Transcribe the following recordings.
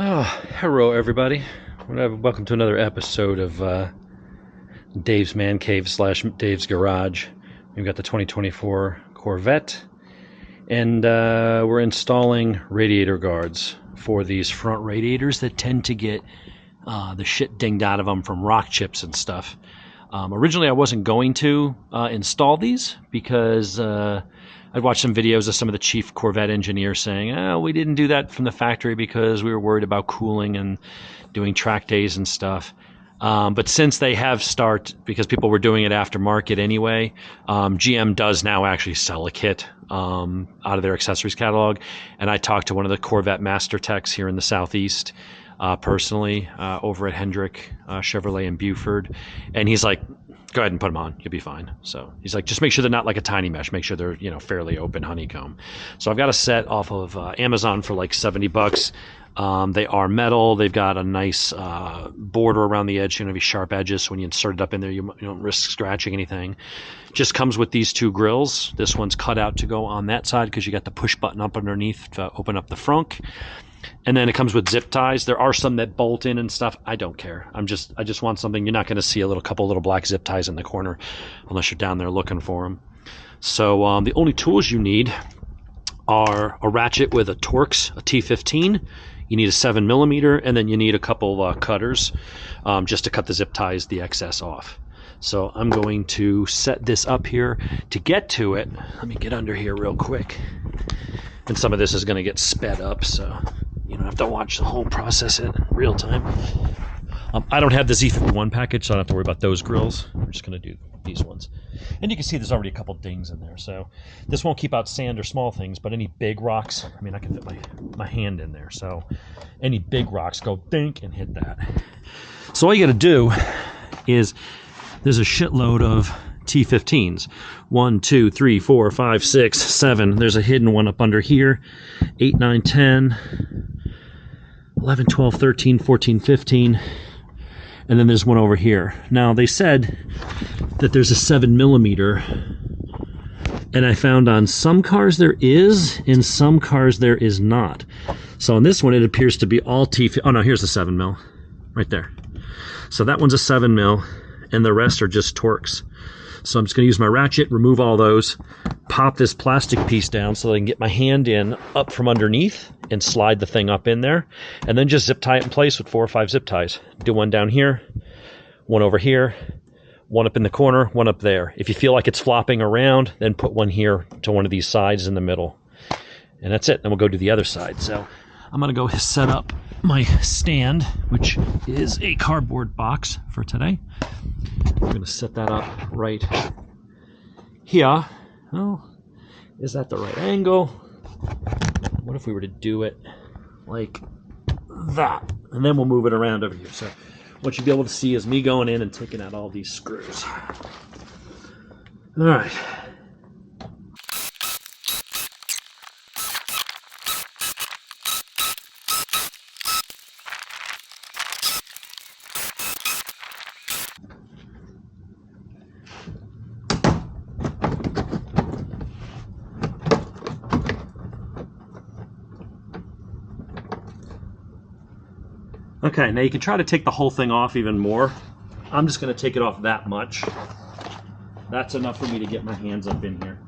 Oh, hello everybody. Welcome to another episode of Dave's Man Cave / Dave's Garage. We've got the 2024 Corvette, and we're installing radiator guards for these front radiators that tend to get the shit dinged out of them from rock chips and stuff. Originally, I wasn't going to install these because I'd watched some videos of some of the chief Corvette engineers saying, we didn't do that from the factory because we were worried about cooling and doing track days and stuff. But since they have because people were doing it aftermarket anyway, GM does now actually sell a kit out of their accessories catalog. And I talked to one of the Corvette master techs here in the Southeast personally over at Hendrick Chevrolet in Buford. And he's like, go ahead and put them on. You'll be fine. So he's like, just make sure they're not like a tiny mesh. Make sure they're, fairly open honeycomb. So I've got a set off of Amazon for like $70. They are metal. They've got a nice border around the edge, be sharp edges. So when you insert it up in there, you don't risk scratching anything. Just comes with these two grills. This one's cut out to go on that side because you got the push button up underneath to open up the frunk. And then it comes with zip ties. There are some that bolt in and stuff. I don't care. I just want something. You're not going to see a couple little black zip ties in the corner unless you're down there looking for them. So the only tools you need are a ratchet with a Torx, a T15. You need a 7mm, and then you need a couple cutters just to cut the zip ties, the excess off. So I'm going to set this up here. To get to it, let me get under here real quick. And some of this is going to get sped up, so you don't have to watch the whole process in real time. I don't have the Z51 package, so I don't have to worry about those grills. We're just going to do these ones. And you can see there's already a couple dings in there, so this won't keep out sand or small things, but any big rocks, I can fit my hand in there, so any big rocks go dink and hit that. So all you got to do is, there's a shitload of T15s. 1, 2, 3, 4, 5, 6, 7. There's a hidden one up under here. 8, 9, 10, 11, 12, 13, 14, 15. And then there's one over here. Now, they said that there's a 7mm. And I found on some cars there is, in some cars there is not. So on this one, it appears to be all T15. Oh, no, here's the 7mm. Right there. So that one's a 7mm. And the rest are just Torx. So I'm just going to use my ratchet, remove all those, pop this plastic piece down so I can get my hand in up from underneath and slide the thing up in there, and then just zip tie it in place with 4 or 5 zip ties. Do one down here, one over here, one up in the corner, one up there. If you feel like it's flopping around, then put one here to one of these sides in the middle. And that's it. Then we'll go to the other side. So I'm going to go set up my stand, which is a cardboard box for today. I'm going to set that up right here. Oh, is that the right angle? What if we were to do it like that? And then we'll move it around over here. So what you'll be able to see is me going in and taking out all these screws. All right. Okay, now you can try to take the whole thing off even more. I'm just going to take it off that much. That's enough for me to get my hands up in here.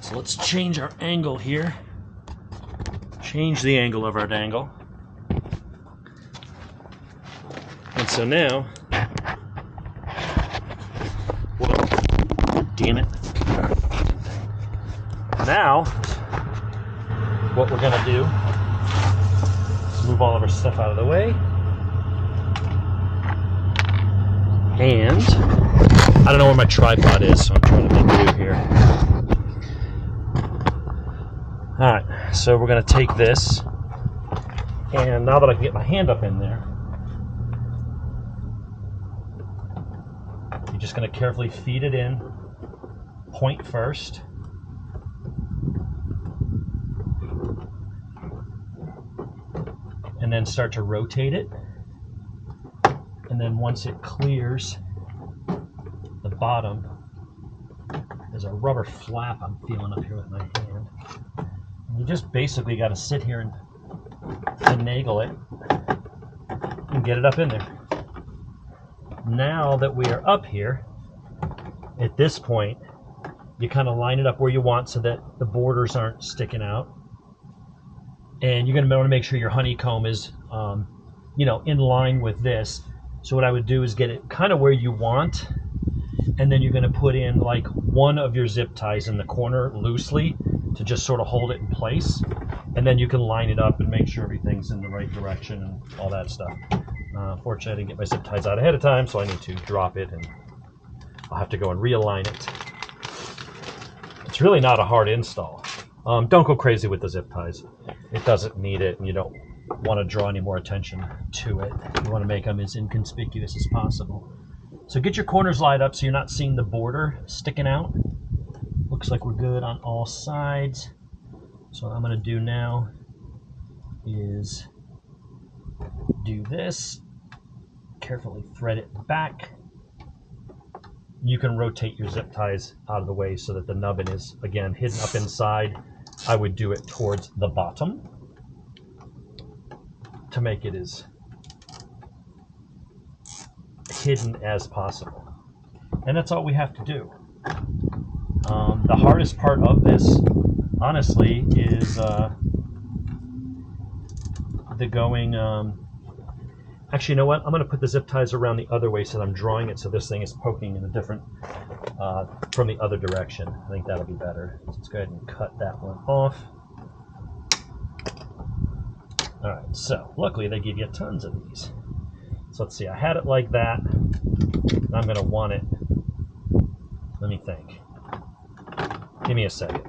So let's change our angle here. Change the angle of our dangle. And so now, whoa, damn it. Now, what we're going to do, move all of our stuff out of the way. And I don't know where my tripod is, so I'm trying to make do here. Alright, so we're going to take this, and now that I can get my hand up in there, you're just going to carefully feed it in, point first. And then start to rotate it. And then once it clears the bottom, there's a rubber flap I'm feeling up here with my hand. And you just basically got to sit here and finagle it and get it up in there. Now that we are up here, at this point, you kind of line it up where you want so that the borders aren't sticking out. And you're going to want to make sure your honeycomb is, in line with this. So what I would do is get it kind of where you want, and then you're going to put in like one of your zip ties in the corner loosely to just sort of hold it in place. And then you can line it up and make sure everything's in the right direction and all that stuff. Fortunately, I didn't get my zip ties out ahead of time, so I need to drop it, and I'll have to go and realign it. It's really not a hard install. Don't go crazy with the zip ties. It doesn't need it, and you don't want to draw any more attention to it. You want to make them as inconspicuous as possible. So get your corners lined up so you're not seeing the border sticking out. Looks like we're good on all sides. So what I'm going to do now is do this. Carefully thread it back. You can rotate your zip ties out of the way so that the nubbin is, again, hidden up inside. I would do it towards the bottom to make it as hidden as possible. And that's all we have to do. The hardest part of this, honestly, is the going... Actually, you know what? I'm going to put the zip ties around the other way so that I'm drawing it so this thing is poking in a different, from the other direction. I think that'll be better. So let's go ahead and cut that one off. All right, so luckily they give you tons of these. So let's see, I had it like that. I'm going to want it. Let me think. Give me a second.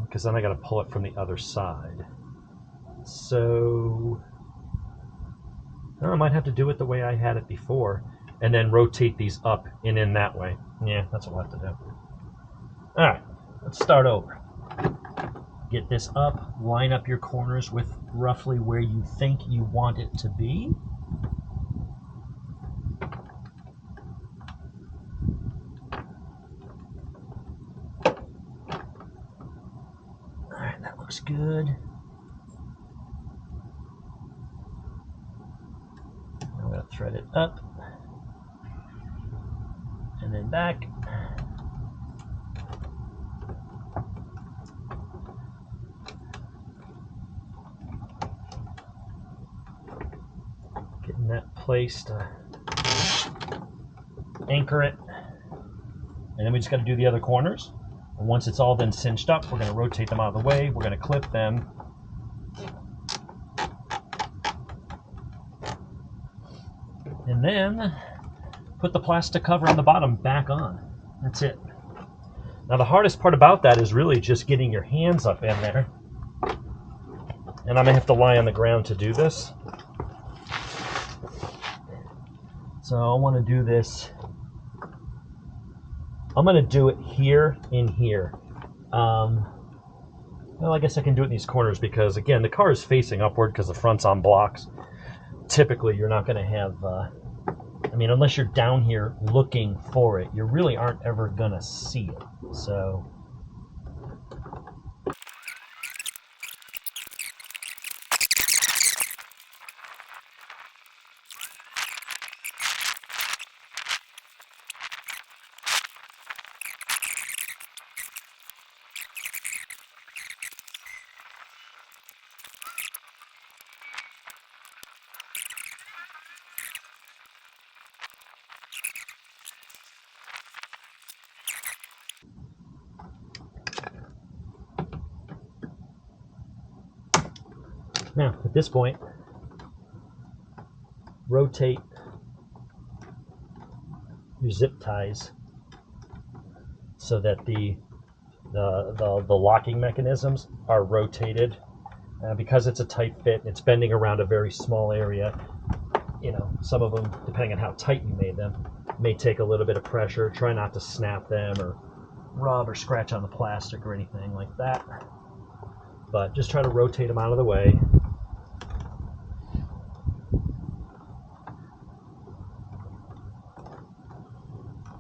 Because then I got to pull it from the other side. So... I might have to do it the way I had it before and then rotate these up and in that way. Yeah, that's what we'll have to do. All right, let's start over. Get this up, line up your corners with roughly where you think you want it to be. All right, that looks good. Thread it up and then back. Getting that placed, anchor it, and then we just got to do the other corners. And once it's all then cinched up, we're going to rotate them out of the way. We're going to clip them. And then put the plastic cover on the bottom back on. That's it. Now the hardest part about that is really just getting your hands up in there. And I'm going to have to lie on the ground to do this. So I want to do this. I'm going to do it here in here. Well, I guess I can do it in these corners because, again, the car is facing upward because the front's on blocks. Typically, you're not going to have... unless you're down here looking for it, you really aren't ever going to see it. So... Now, at this point, rotate your zip ties so that the locking mechanisms are rotated. Because it's a tight fit, it's bending around a very small area. Some of them, depending on how tight you made them, may take a little bit of pressure. Try not to snap them or rub or scratch on the plastic or anything like that. But just try to rotate them out of the way.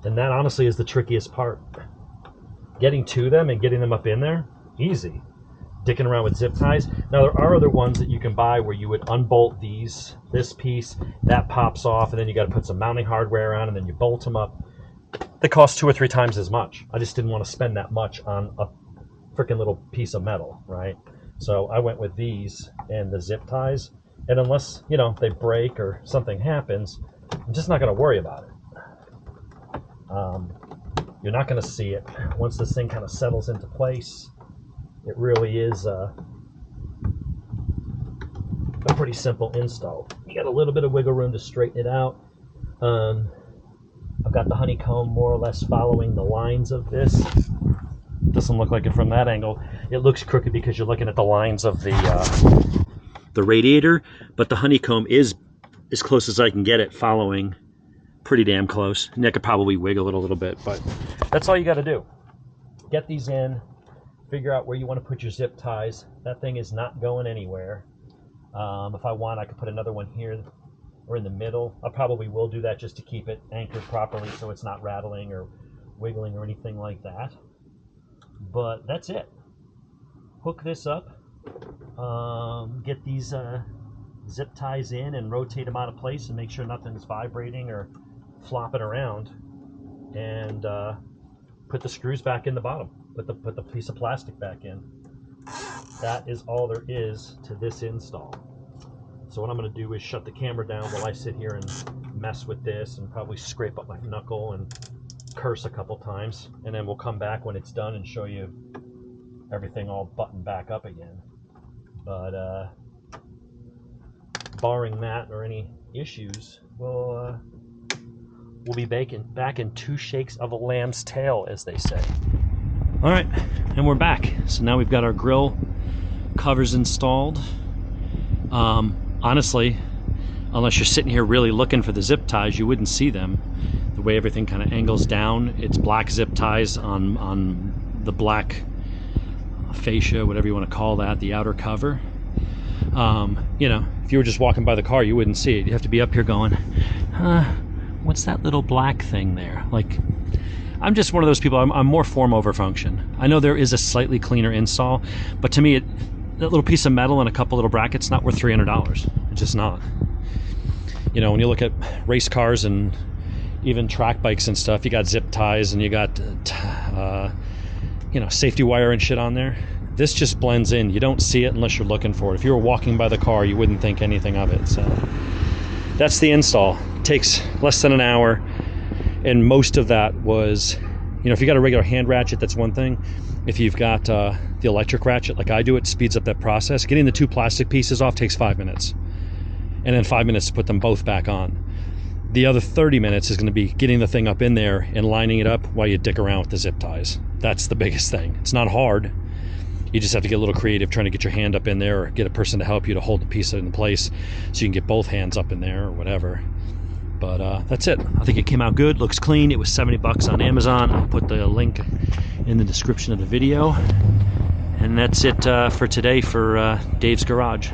And that honestly is the trickiest part. Getting to them and getting them up in there, easy. dicking around with zip ties. Now there are other ones that you can buy where you would unbolt this piece, that pops off, and then you got to put some mounting hardware on, and then you bolt them up. They cost 2 or 3 times as much. I just didn't want to spend that much on a freaking little piece of metal, right? So I went with these and the zip ties, and unless, you know, they break or something happens, I'm just not going to worry about it. You're not going to see it once this thing kind of settles into place. It really is a pretty simple install. You got a little bit of wiggle room to straighten it out. I've got the honeycomb more or less following the lines of this. Doesn't look like it from that angle. It looks crooked because you're looking at the lines of the radiator, but the honeycomb is as close as I can get it, following pretty damn close. And I could probably wiggle it a little bit, but that's all you got to do. Get these in, figure out where you want to put your zip ties. That thing is not going anywhere. If I want, I could put another one here or in the middle. I probably will do that just to keep it anchored properly so it's not rattling or wiggling or anything like that. But that's it. Hook this up, get these zip ties in and rotate them out of place and make sure nothing's vibrating or flopping around, and put the screws back in the bottom. Put the piece of plastic back in. That is all there is to this install. So what I'm going to do is shut the camera down while I sit here and mess with this and probably scrape up my knuckle and curse a couple times, and then we'll come back when it's done and show you everything all buttoned back up again. But barring that or any issues, we'll be back in 2 shakes of a lamb's tail, as they say. All right, and we're back. So now we've got our grill covers installed. Honestly, unless you're sitting here really looking for the zip ties, you wouldn't see them. The way everything kind of angles down, it's black zip ties on the black fascia, whatever you want to call that, the outer cover. You know, if you were just walking by the car, you wouldn't see it. You have to be up here going, what's that little black thing there? Like, I'm just one of those people, I'm more form over function. I know there is a slightly cleaner install, but to me, that little piece of metal and a couple little brackets, not worth $300. It's just not. You know, when you look at race cars and even track bikes and stuff, you got zip ties and you got, you know, safety wire and shit on there. This just blends in. You don't see it unless you're looking for it. If you were walking by the car, you wouldn't think anything of it. So that's the install. It takes less than an hour. And most of that was, you know, if you got a regular hand ratchet, that's one thing. If you've got the electric ratchet like I do, it speeds up that process. Getting the 2 plastic pieces off takes 5 minutes. And then 5 minutes to put them both back on. The other 30 minutes is going to be getting the thing up in there and lining it up while you dick around with the zip ties. That's the biggest thing. It's not hard. You just have to get a little creative trying to get your hand up in there or get a person to help you to hold the piece in place so you can get both hands up in there or whatever. But that's it. I think it came out good. Looks clean. It was $70 on Amazon. I'll put the link in the description of the video. And that's it for today for Dave's Garage.